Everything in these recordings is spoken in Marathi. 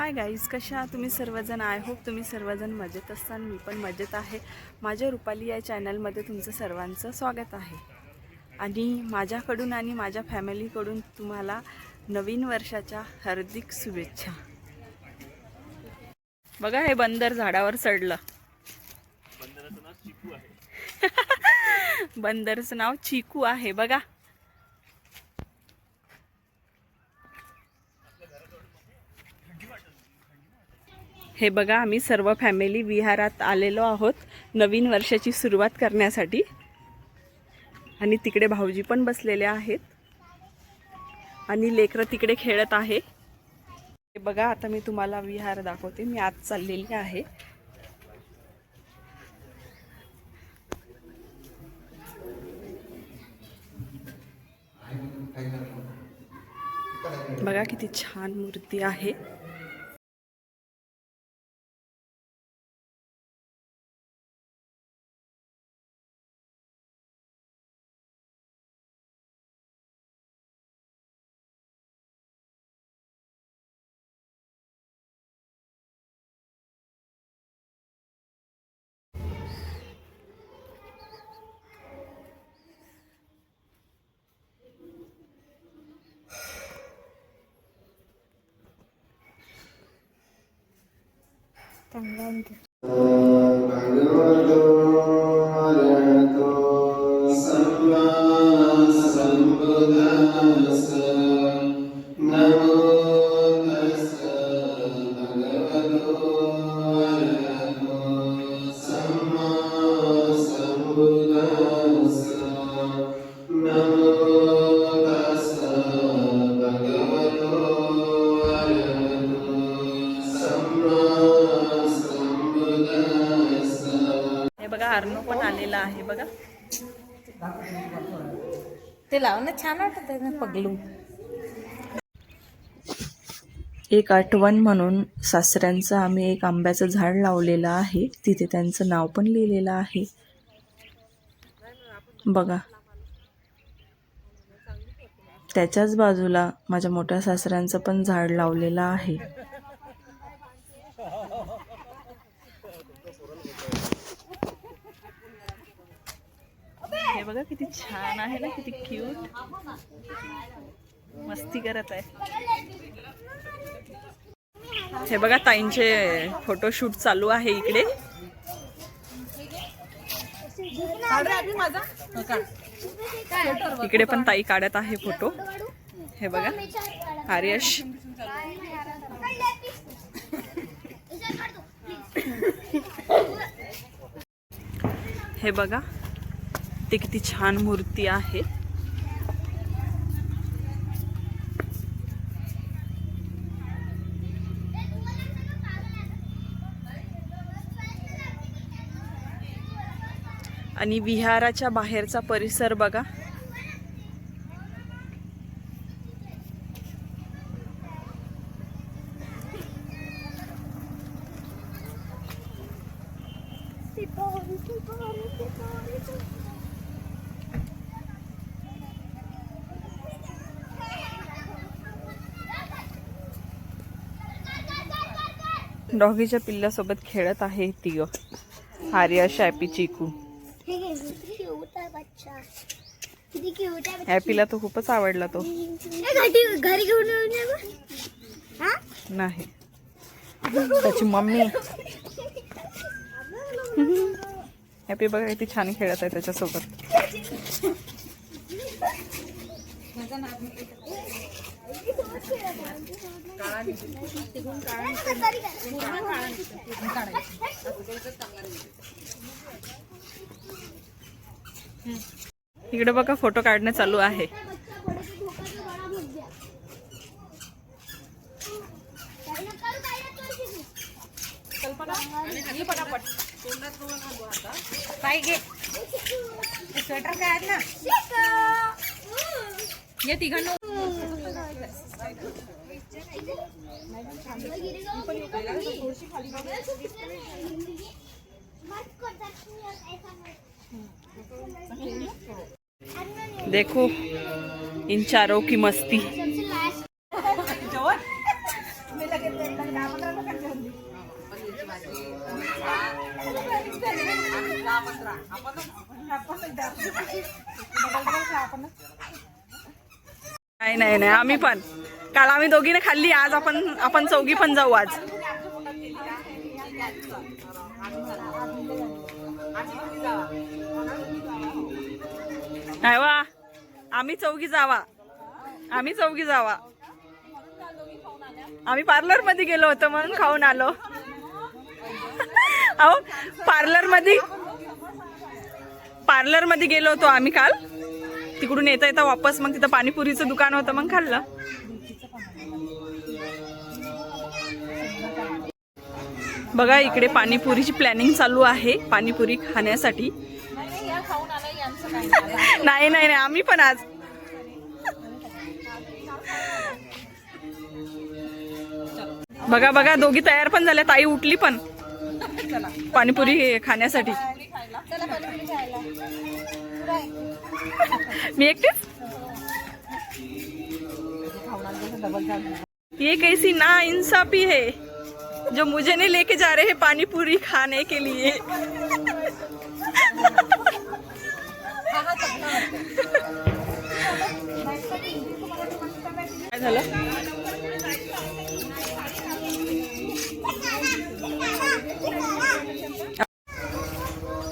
हाय गाईज, कशा आहात तुम्ही सर्वजण? आय होप तुम्ही सर्वजण मजेत असताना मी पण मजेत आहे. माझ्या रुपाली या चॅनलमध्ये तुमचं सर्वांचं स्वागत आहे. आणि माझ्याकडून आणि माझ्या फॅमिलीकडून तुम्हाला नवीन वर्षाच्या हार्दिक शुभेच्छा. बघा, हे बंदर झाडावर चढलं. बंदरचं नाव चिकू आहे बघा. हे बघा, आम्ही सर्व फॅमिली विहारात आलेलो आहोत नवीन वर्षाची सुरुवात करण्यासाठी. आणि तिकडे भाऊजी पण बसलेले आहेत आणि लेकरं तिकडे खेळत आहे. हे बघा, आता मी तुम्हाला विहार दाखवते. मी आज चाललेली आहे. बघा किती छान मूर्ती आहे. अर्णव पण आलेला आहे बघा. ते लावणं छान वाटत ना पगलू. एक आठवण म्हणून सासऱ्यांचं आम्ही एक आंब्याचं झाड लावलेलं आहे. तिथे त्यांचं नाव पण लिहिलेलं आहे बघा. त्याच्याच बाजूला माझ्या मोठ्या सासऱ्यांचं पण झाड लावलेलं आहे. हे बघा किती छान आहे ना, किती क्यूट मस्ती करत आहे. हे बघा, ताईंचे फोटोशूट चालू आहे इकडे. इकडे पण ताई काढत आहे फोटो. हे बघा, आर्यश. हे बघा, ते किती छान मूर्ती आहे. आणि विहाराच्या बाहेरचा परिसर बघा. डॉगीच्या पिल्लासोबत खेळत आहे तिघ. आर्या, शॅपी, चिकू. हॅपीला तो खूपच आवडला. तो घरी घेऊन नाही, त्याची मम्मी. हॅपी बघा किती छान खेळत आहे त्याच्यासोबत. इकडे बघा, फोटो काढणं चालू आहे. स्वेटर काय आहेत ना या तिघांना. देखो इन चारों की मस्ती. नाही नाही नाही, आम्ही पण काल आम्ही दोघीने खाल्ली, आज आपण चौघी पण जाऊ आज. नाही वा, आम्ही चौघी जावा. आम्ही पार्लर मध्ये गेलो होतो म्हणून खाऊन आलो. अहो पार्लर मध्ये गेलो होतो आम्ही काल, तिकडून येता येता वापस मग तिथं पाणीपुरीचं दुकान होतं मग खाल्लं. बघा इकडे पाणीपुरीची प्लॅनिंग चालू आहे, पाणीपुरी खाण्यासाठी. नाही नाही नाही, आम्ही पण आज बघा दोघी तयार पण झाल्या. ताई उठली पण पाणीपुरी खाण्यासाठी. मी एकटीच. ये कैसी ना इंसाफी है जो मुझे नहीं लेके जा रहे हैं पानीपुरी खाने के लिए. काय झालं?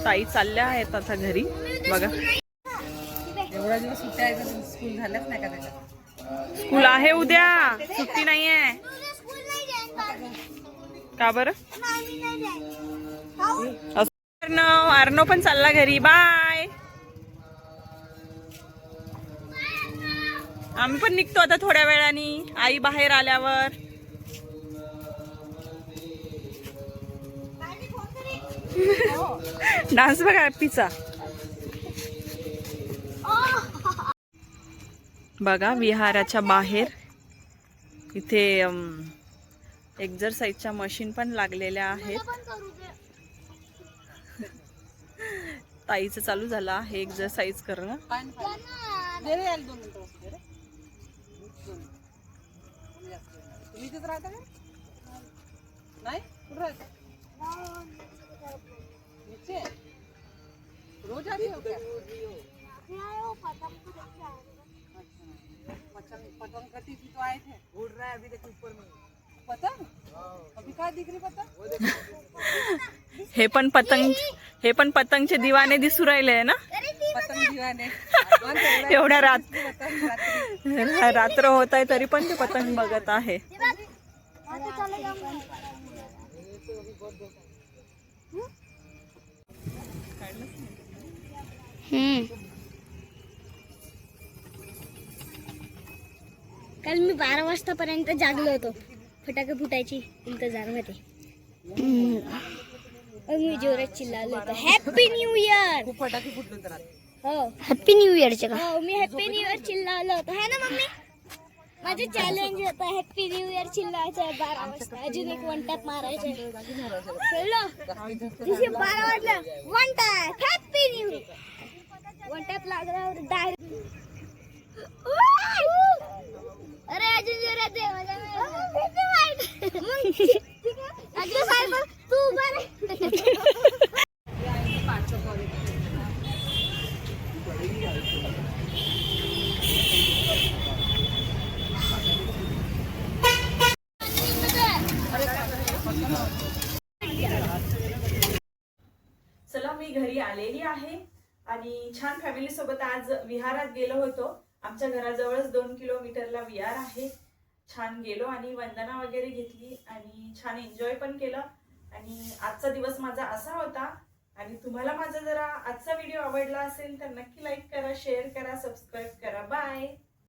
ताई चालल्या आहेत आता घरी. बघा एवढा दिवस सुट्ट्या आहे, स्कूल झाल्याच नाही का त्याच्यात? स्कूल आहे उद्या, सुट्टी नाहीये. का बरं? अर्णव पण चालला घरी. बाय. आम्ही पण निघतो आता थोड्या वेळाने, आई बाहेर आल्यावर. डान्स बघा हॅपीचा. बघा विहाराच्या बाहेर इथे एक्झरसाइजच्या मशीन पण लागलेल्या आहेत. ताईचं चालू झालं आहे एक्झरसाइज करणं. रोज आती हो क्या? पतंग कटी थी तो आए थे, उड़ रहा है अभी तक ऊपर में. पतंग अभी कहाँ दिख रही पतंग? हे पण पतंगचे दिवाने दिसू राहिले ना. पतंग दिवाने. एवढ्या रात्र होत आहे तरी पण ते पतंग बघत आहे. काल मी 12 वाजतापर्यंत जागलो होतो फटाके फुटायची इंतजार मध्ये. मी जोरात चिल्लालो होतो हॅपी न्यू इयर. खूप फटाके फुटले तर हो हॅपी न्यू इयरचे का? हो मी हॅपी न्यू इयर चिल्लालो होतो है ना मम्मी. माझे चॅलेंज होतं हॅपी न्यू इयर चिल्लायचं 12 वाजता. अजून एक वन टॅप मारायचं. कळलं? 12 वाजलं one tap happy new year. One tap लागल्यावर डायरेक्ट अरे अजून जोरात आहे माझ्या. अजून साहेब तू उभा रे. चला मी घरी आलेली आहे आणि छान फॅमिली सोबत आज विहारात गेलो होतो. आमच्या घराजवळच 2 किलोमीटरला विहार आहे. छान गेलो आणि वंदना वगैरे घेतली आणि छान एन्जॉय पण केलं. आणि आजचा दिवस माझा असा होता. आणि तुम्हाला माझा जरा आजचा व्हिडिओ आवडला असेल तर नक्की लाईक करा, शेअर करा, सबस्क्राईब करा. बाय.